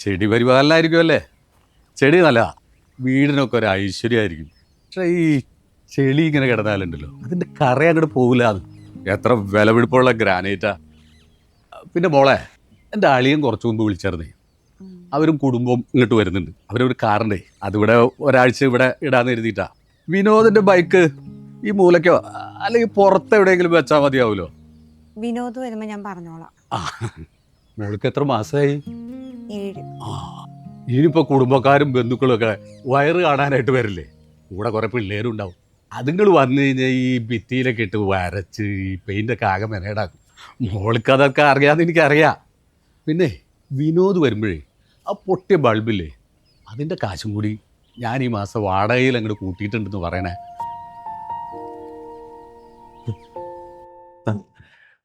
ചെടി പരിപാലനായിരിക്കും അല്ലേ? ചെടി നല്ലതാ, വീടിനൊക്കെ ഒരു ഐശ്വര്യമായിരിക്കും. പക്ഷേ ഈ ചെളി ഇങ്ങനെ കിടന്നാലുണ്ടല്ലോ, അതിൻ്റെ കറ അങ്ങോട്ട് പോകില്ല. അത് എത്ര വിലപിടിപ്പുള്ള ഗ്രാനൈറ്റാ. പിന്നെ മോളെ, എൻ്റെ അളിയൻ കുറച്ച് മുമ്പ് വിളിച്ചായിരുന്നേ. അവരും കുടുംബം ഇങ്ങോട്ട് വരുന്നുണ്ട്. അവരൊരു കാറുണ്ടേ, അതിവിടെ ഒരാഴ്ച ഇവിടെ ഇടാന്ന് എഴുതിയിട്ടാ. വിനോദിന്റെ ബൈക്ക് ഈ മൂലയ്ക്കോ അല്ലെങ്കിൽ പുറത്ത് എവിടെയെങ്കിലും വെച്ചാൽ മതിയാവുമല്ലോ. വിനോദ് വരുമ്പോ ഞാൻ പറഞ്ഞോളാം. മോൾക്ക് എത്ര മാസമായി? 7. ഇനിയിപ്പോ കുടുംബക്കാരും ബന്ധുക്കളും ഒക്കെ വയറ് കാണാനായിട്ട് വരില്ലേ? കൂടെ കുറെ പിള്ളേരും ഉണ്ടാവും. അതുങ്ങൾ വന്നു കഴിഞ്ഞാൽ ഈ ഭിത്തിയിലൊക്കെ ഇട്ട് വരച്ച് ഈ പെയിന്റൊക്കെ ആകെ മെനേടാക്കും. മോൾക്ക് അതൊക്കെ അറിയാതെ എനിക്കറിയാം. പിന്നെ വിനോദ് വരുമ്പോഴേ ആ പൊട്ടിയ ബൾബില്ലേ, അതിൻ്റെ കാശും കൂടി ഞാൻ ഈ മാസം വാടകയിൽ അങ്ങോട്ട് കൂട്ടിയിട്ടുണ്ടെന്ന് പറയണേ.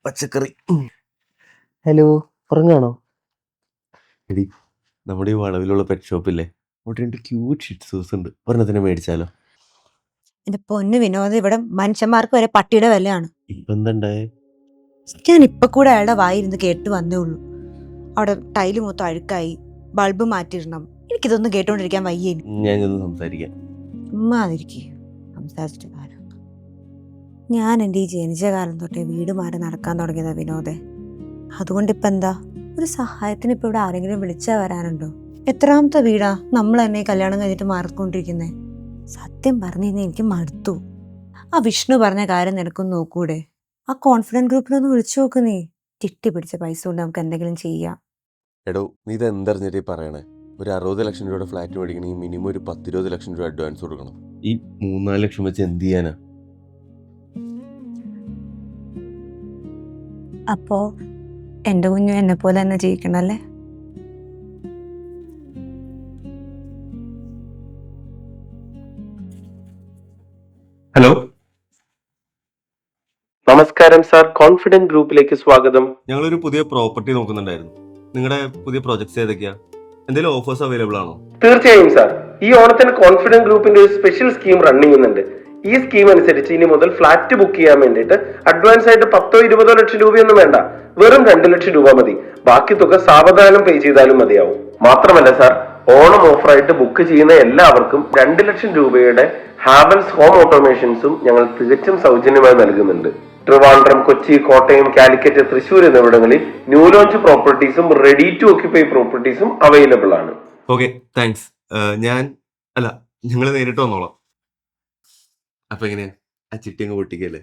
പച്ചക്കറി. ഹലോ, ഉറങ്ങാണോ? എടി, നമ്മുടെ ഈ വളവിലുള്ള പെറ്റ് ഷോപ്പില്ലേ, അവിടെ 2 ക്യൂട്ട് ഷിറ്റ്സൂസ് ഉണ്ട്. ഒരെണ്ണത്തിനെ മേടിച്ചാലോ? എന്റെ പൊന്ന് വിനോദ്, ഇവിടെ മനുഷ്യന്മാർക്ക് വരെ പട്ടിയുടെ വിലയാണ്. ഇപ്പൊ എന്താണ്ടായേ? ഞാൻ ഇപ്പൊ കൂടെ അയാളുടെ വായിരുന്ന് കേട്ട് വന്നേ ഉള്ളൂ. അവിടെ ടൈല് മൊത്തം അഴുക്കായി, ബൾബ് മാറ്റിയിടണം. എനിക്കിതൊന്നും കേട്ടോണ്ടിരിക്കാൻ വയ്യ. ഞാൻ ചെന്ന് സംസാരിക്കാം. ഉമ്മാതിരിക്കേ സംസാരിച്ചിട്ട് കാര്യം. ഞാൻ എൻ്റെ ഈ ജനിച്ച കാലം തൊട്ടേ വീട് മാറി നടക്കാൻ തുടങ്ങിയതാ വിനോദേ. അതുകൊണ്ട് ഇപ്പൊ എന്താ, ഒരു സഹായത്തിന് ഇപ്പൊ ഇവിടെ ആരെങ്കിലും വിളിച്ചാ വരാനുണ്ടോ? എത്രാമത്തെ വീടാ നമ്മൾ തന്നെ കല്യാണം കഴിഞ്ഞിട്ട് മാറിക്കൊണ്ടിരിക്കുന്നേ? സത്യം പറഞ്ഞു കഴിഞ്ഞാൽ എനിക്ക് മടുത്തു. ആ വിഷ്ണു പറഞ്ഞ കാര്യം നിനക്കൊന്ന് നോക്കൂടെ? ആ കോൺഫിഡൻസ് ഗ്രൂപ്പിലൊന്ന് വിളിച്ചു നോക്ക് നീ. ചിട്ടി പിടിച്ച പൈസ കൊണ്ട് നമുക്ക് എന്തെങ്കിലും ചെയ്യാം. എടോ, നീ ഇത് എന്തറിഞ്ഞിട്ട് പറയണേ? ഒരു 60 ലക്ഷം രൂപയുടെ ഫ്ലാറ്റ് മേടിക്കണമെങ്കിൽ മിനിമം ഒരു 10-20 ലക്ഷം രൂപ അഡ്വാൻസ് കൊടുക്കണം. ഈ 3-4 ലക്ഷം വെച്ച് എന്ത് ചെയ്യാനാ? അപ്പോ എന്റെ കുഞ്ഞു എന്നെ പോലെ തന്നെ ജീവിക്കണല്ലേ? ഹലോ, നമസ്കാരം സാർ, കോൺഫിഡൻറ്റ് ഗ്രൂപ്പിലേക്ക് സ്വാഗതം. ഞങ്ങളൊരു പുതിയ പ്രോപ്പർട്ടി നോക്കുന്നുണ്ടായിരുന്നു. നിങ്ങളുടെ പുതിയ പ്രോജക്ട്സ് ഏതൊക്കെയാ? എന്തെങ്കിലും ഓഫേഴ്സ് അവൈലബിൾ ആണോ? തീർച്ചയായും സാർ, ഈ ഓണത്തിന് കോൺഫിഡൻറ്റ് ഗ്രൂപ്പിന്റെ ഒരു സ്പെഷ്യൽ സ്കീം റൺ ചെയ്യുന്നുണ്ട്. ഈ സ്കീം അനുസരിച്ച് ഇനി മുതൽ ഫ്ലാറ്റ് ബുക്ക് ചെയ്യാൻ വേണ്ടിയിട്ട് അഡ്വാൻസ് ആയിട്ട് 10-20 ലക്ഷം രൂപയൊന്നും വേണ്ട, വെറും 2 ലക്ഷം രൂപ മതി. ബാക്കി തുക സാവധാനം പേ ചെയ്താലും മതിയാവും. മാത്രമല്ല സാർ, ഓണം ഓഫറായിട്ട് ബുക്ക് ചെയ്യുന്ന എല്ലാവർക്കും 2 ലക്ഷം രൂപയുടെ ഹാവൽസ് ഹോം ഓട്ടോമേഷൻസും ഞങ്ങൾ തികച്ചും സൗജന്യമായി നൽകുന്നുണ്ട്. ട്രിവാൻഡ്രം, കൊച്ചി, കോട്ടയം, കാലിക്കറ്റ്, തൃശൂർ എന്നിവിടങ്ങളിൽ ന്യൂ ലോഞ്ച് പ്രോപ്പർട്ടീസും റെഡി ടു ഓക്യുപ്പൈ പ്രോപ്പർട്ടീസും അവൈലബിൾ ആണ്. Okay, thanks. ഞങ്ങൾ നേരിട്ട് വന്നോളാം. അപ്പൊ എങ്ങനെയാ, ആ ചിട്ടി അങ്ങ് പൊട്ടിക്കല്ലേ?